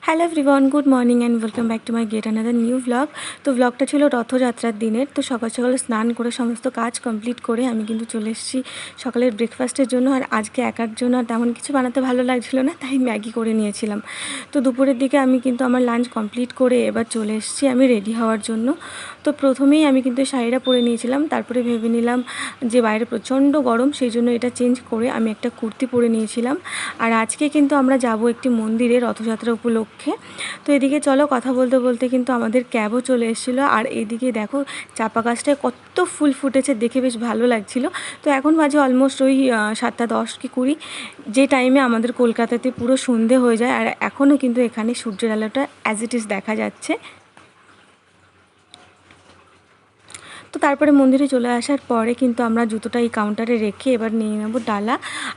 Hello everyone, good morning and welcome back to my gate another new blog. তো ব্লগটা ছিল রথযাত্রার দিনের। তো সকাল সকাল স্নান করে সমস্ত কাজ কমপ্লিট করে আমি কিন্তু চলে এসেছি সকালের ব্রেকফাস্টের জন্য। আর আজকে একার জন্য আর তেমন কিছু বানাতে ভালো লাগছিল না, তাই ম্যাগি করে নিয়েছিলাম। তো দুপুরের দিকে আমি কিন্তু আমার লাঞ্চ কমপ্লিট করে এবার চলে এসেছি আমি রেডি হওয়ার জন্য। তো প্রথমেই আমি কিন্তু শাড়িটা পরে নিয়েছিলাম, তারপরে ভেবে নিলাম যে বাইরে প্রচণ্ড গরম, সেই জন্য এটা চেঞ্জ করে আমি একটা কুর্তি পরে নিয়েছিলাম। আর আজকে কিন্তু আমরা যাব একটি মন্দিরে রথযাত্রা উপলক্ষে। তো এদিকে চলো কথা বলতে বলতে কিন্তু আমাদের ক্যাবও চলে এসেছিলো। আর এদিকে দেখো চাপা গাছটায় কত ফুল ফুটেছে, দেখে বেশ ভালো লাগছিল। তো এখন বাজে অলমোস্ট ওই 7:10 কি 20, যে টাইমে আমাদের কলকাতাতে পুরো সন্ধে হয়ে যায়। আর এখনও কিন্তু এখানে সূর্যের আলোটা অ্যাজ ইট ইজ দেখা যাচ্ছে। তো তারপরে মন্দিরে চলে আসার পরে কিন্তু আমরা জুতোটা এই কাউন্টারে রেখে এবার নিয়ে নেব ডালা।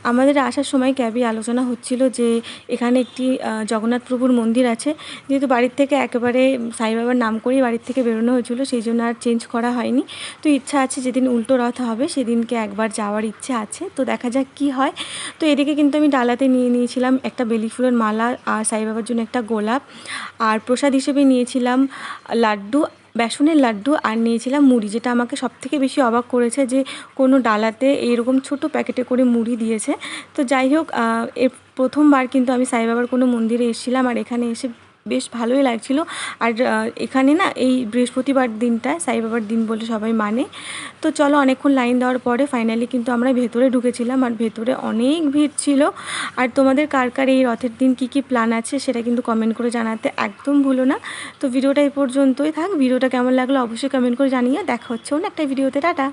আমাদের আসার সময় ক্যাবে আলোচনা হচ্ছিল যে এখানে একটি জগন্নাথ প্রভুর মন্দির আছে। যেহেতু বাড়ির থেকে একেবারে সাই বাবার নাম করেই বাড়ির থেকে বেরোনো হয়েছিল, সেই জন্য আর চেঞ্জ করা হয়নি। তো ইচ্ছা আছে যেদিন উল্টো রথ হবে সেদিনকে একবার যাওয়ার ইচ্ছে আছে, তো দেখা যাক কি হয়। তো এদিকে কিন্তু আমি ডালাতে নিয়ে নিয়েছিলাম একটা বেলি ফুলের মালা, আর সাই বাবার জন্য একটা গোলাপ, আর প্রসাদ হিসেবে নিয়েছিলাম লাড্ডু, বেসনের লাড্ডু, আর নিয়েছিলাম মুড়ি। যেটা আমাকে সবথেকে বেশি অবাক করেছে যে কোনো ডালাতে এইরকম ছোট প্যাকেটে করে মুড়ি দিয়েছে। তো যাই হোক, এর প্রথমবার কিন্তু আমি সাই বাবার কোনো মন্দিরে এসেছিলাম, আর এখানে এসে বেশ ভালোই লাগছিল। আর এখানে না এই বৃহস্পতিবার দিনটা সাই বাবার দিন বলে সবাই মানে। তো চলো, অনেকক্ষণ লাইন দেওয়ার পরে ফাইনালি কিন্তু আমরা ভেতরে ঢুকেছিলাম, আর ভেতরে অনেক ভিড় ছিল। আর তোমাদের কার কার এই রথের দিন কী কী প্ল্যান আছে সেটা কিন্তু কমেন্ট করে জানাতে একদম ভুলো না। তো ভিডিওটা এই পর্যন্তই থাক। ভিডিওটা কেমন লাগলো অবশ্যই কমেন্ট করে জানিয়ে দেখা হচ্ছে অন্য একটা ভিডিওতে। টাটা।